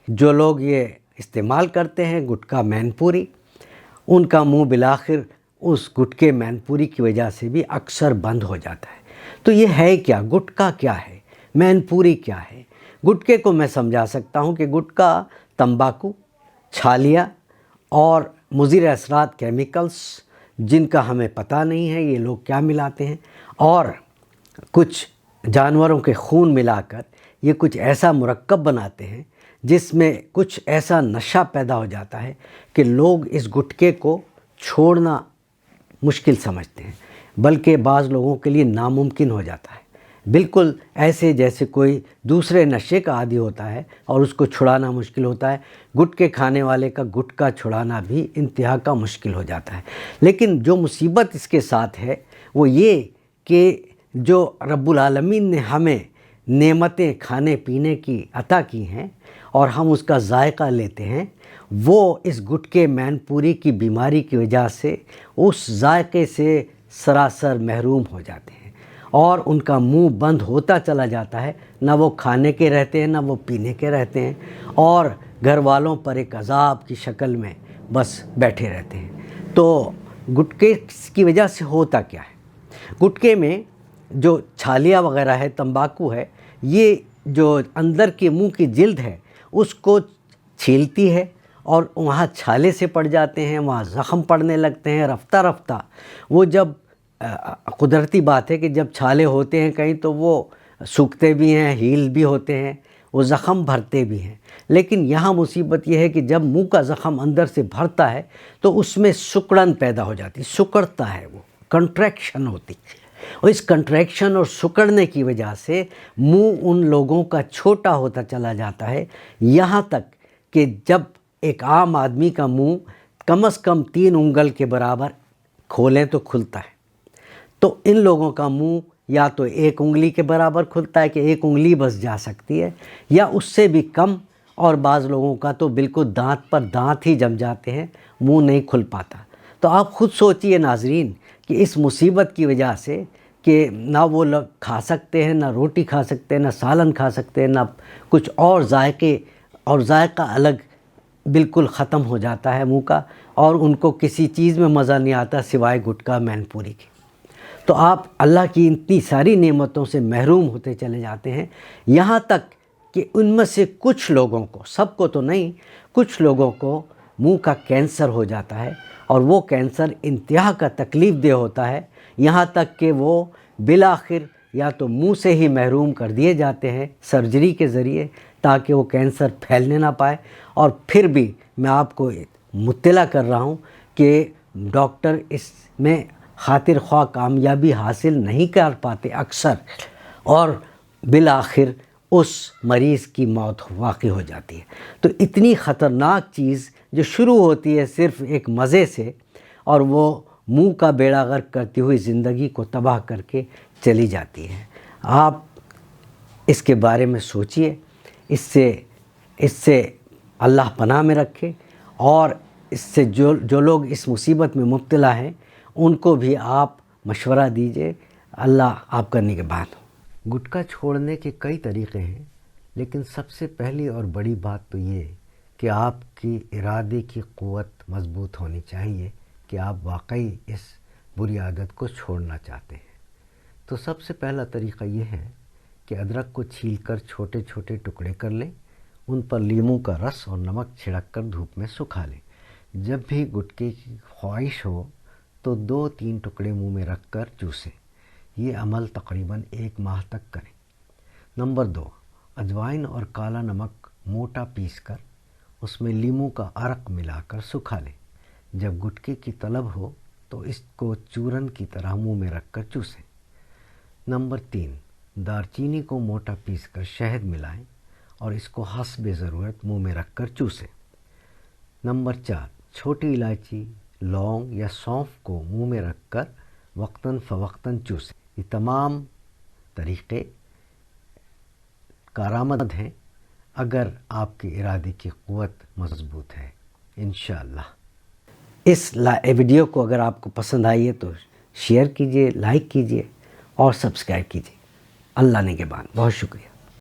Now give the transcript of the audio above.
جو لوگ یہ استعمال کرتے ہیں گٹکا مین پوری، ان کا منہ بالآخر اس گٹکے مین پوری کی وجہ سے بھی اکثر بند ہو جاتا ہے۔ تو یہ ہے کیا؟ گٹکا کیا ہے؟ مین پوری کیا ہے؟ گٹکے کو میں سمجھا سکتا ہوں کہ گٹکا تمباکو، چھالیاں اور مضر اثرات کیمیکلز جن کا ہمیں پتہ نہیں ہے یہ لوگ کیا ملاتے ہیں، اور کچھ جانوروں کے خون ملا کر یہ کچھ ایسا مرکب بناتے ہیں جس میں کچھ ایسا نشہ پیدا ہو جاتا ہے کہ لوگ اس گٹکے کو چھوڑنا مشکل سمجھتے ہیں، بلکہ بعض لوگوں کے لیے ناممکن ہو جاتا ہے، بالکل ایسے جیسے کوئی دوسرے نشے کا عادی ہوتا ہے اور اس کو چھڑانا مشکل ہوتا ہے۔ گٹکے کھانے والے کا گٹکا چھڑانا بھی انتہا کا مشکل ہو جاتا ہے۔ لیکن جو مصیبت اس کے ساتھ ہے وہ یہ کہ جو رب العالمین نے ہمیں نعمتیں کھانے پینے کی عطا کی ہیں اور ہم اس کا ذائقہ لیتے ہیں، وہ اس گٹکے مین پوری کی بیماری کی وجہ سے اس ذائقے سے سراسر محروم ہو جاتے ہیں اور ان کا منہ بند ہوتا چلا جاتا ہے، نہ وہ کھانے کے رہتے ہیں نہ وہ پینے کے رہتے ہیں، اور گھر والوں پر ایک عذاب کی شکل میں بس بیٹھے رہتے ہیں۔ تو گٹکے کی وجہ سے ہوتا کیا ہے؟ گٹکے میں جو چھالیاں وغیرہ ہے، تمباکو ہے، یہ جو اندر کے منہ کی جلد ہے اس کو چھیلتی ہے اور وہاں چھالے سے پڑ جاتے ہیں، وہاں زخم پڑنے لگتے ہیں۔ رفتہ رفتہ وہ جب قدرتی بات ہے کہ جب چھالے ہوتے ہیں کہیں تو وہ سوکھتے بھی ہیں، ہیل بھی ہوتے ہیں، وہ زخم بھرتے بھی ہیں، لیکن یہاں مصیبت یہ ہے کہ جب منہ کا زخم اندر سے بھرتا ہے تو اس میں سکڑن پیدا ہو جاتی، سکڑتا ہے، وہ کنٹریکشن ہوتی ہے، اور اس کنٹریکشن اور سکڑنے کی وجہ سے منہ ان لوگوں کا چھوٹا ہوتا چلا جاتا ہے، یہاں تک کہ جب ایک عام آدمی کا منہ کم از کم 3 انگل کے برابر کھولیں تو کھلتا ہے، تو ان لوگوں کا منہ یا تو 1 انگلی کے برابر کھلتا ہے کہ 1 انگلی بس جا سکتی ہے، یا اس سے بھی کم، اور بعض لوگوں کا تو بالکل دانت پر دانت ہی جم جاتے ہیں، منہ نہیں کھل پاتا۔ تو آپ خود سوچئے ناظرین کہ اس مصیبت کی وجہ سے کہ نہ وہ لوگ کھا سکتے ہیں، نہ روٹی کھا سکتے ہیں، نہ سالن کھا سکتے ہیں، نہ کچھ اور ذائقے، اور ذائقہ الگ بالکل ختم ہو جاتا ہے منہ کا، اور ان کو کسی چیز میں مزہ نہیں آتا سوائے گٹکا مین پوری کی۔ تو آپ اللہ کی اتنی ساری نعمتوں سے محروم ہوتے چلے جاتے ہیں، یہاں تک کہ ان میں سے کچھ لوگوں کو، سب کو تو نہیں، کچھ لوگوں کو منہ کا کینسر ہو جاتا ہے، اور وہ کینسر انتہا کا تکلیف دہ ہوتا ہے، یہاں تک کہ وہ بالآخر یا تو منہ سے ہی محروم کر دیے جاتے ہیں سرجری کے ذریعے تاکہ وہ کینسر پھیلنے نہ پائے۔ اور پھر بھی میں آپ کو مطلع کر رہا ہوں کہ ڈاکٹر اس میں خاطر خواہ کامیابی حاصل نہیں کر پاتے اکثر، اور بالآخر اس مریض کی موت واقع ہو جاتی ہے۔ تو اتنی خطرناک چیز جو شروع ہوتی ہے صرف ایک مزے سے، اور وہ منہ کا بیڑا غرق کرتی ہوئی زندگی کو تباہ کر کے چلی جاتی ہے۔ آپ اس کے بارے میں سوچئے، اس سے اللہ پناہ میں رکھے، اور اس سے جو لوگ اس مصیبت میں مبتلا ہیں ان کو بھی آپ مشورہ دیجئے، اللہ آپ کا نگہبان ہو۔ گٹکا چھوڑنے کے کئی طریقے ہیں، لیکن سب سے پہلی اور بڑی بات تو یہ کہ آپ کی ارادے کی قوت مضبوط ہونی چاہیے کہ آپ واقعی اس بری عادت کو چھوڑنا چاہتے ہیں۔ تو سب سے پہلا طریقہ یہ ہے کہ ادرک کو چھیل کر چھوٹے چھوٹے ٹکڑے کر لیں، ان پر لیموں کا رس اور نمک چھڑک کر دھوپ میں سکھا لیں۔ جب بھی گٹکے کی خواہش ہو تو 2-3 ٹکڑے منہ میں رکھ کر چوسیں۔ یہ عمل تقریباً 1 ماہ تک کریں۔ نمبر 2، اجوائن اور کالا نمک موٹا پیس کر اس میں لیموں کا عرق ملا کر سکھا لیں۔ جب گٹکے کی طلب ہو تو اس کو چورن کی طرح منہ میں رکھ کر چوسیں۔ نمبر 3، دارچینی کو موٹا پیس کر شہد ملائیں اور اس کو حسب ضرورت منہ میں رکھ کر چوسیں۔ نمبر 4، چھوٹی الائچی، لونگ یا سونف کو منہ میں رکھ کر وقتاً فوقتاً چوسیں۔ یہ تمام طریقے کارآمد ہیں اگر آپ کے ارادے کی قوت مضبوط ہے انشاءاللہ۔ اس ویڈیو کو اگر آپ کو پسند آئی ہے تو شیئر کیجئے، لائک کیجئے اور سبسکرائب کیجئے۔ اللہ نگہبان۔ بہت شکریہ۔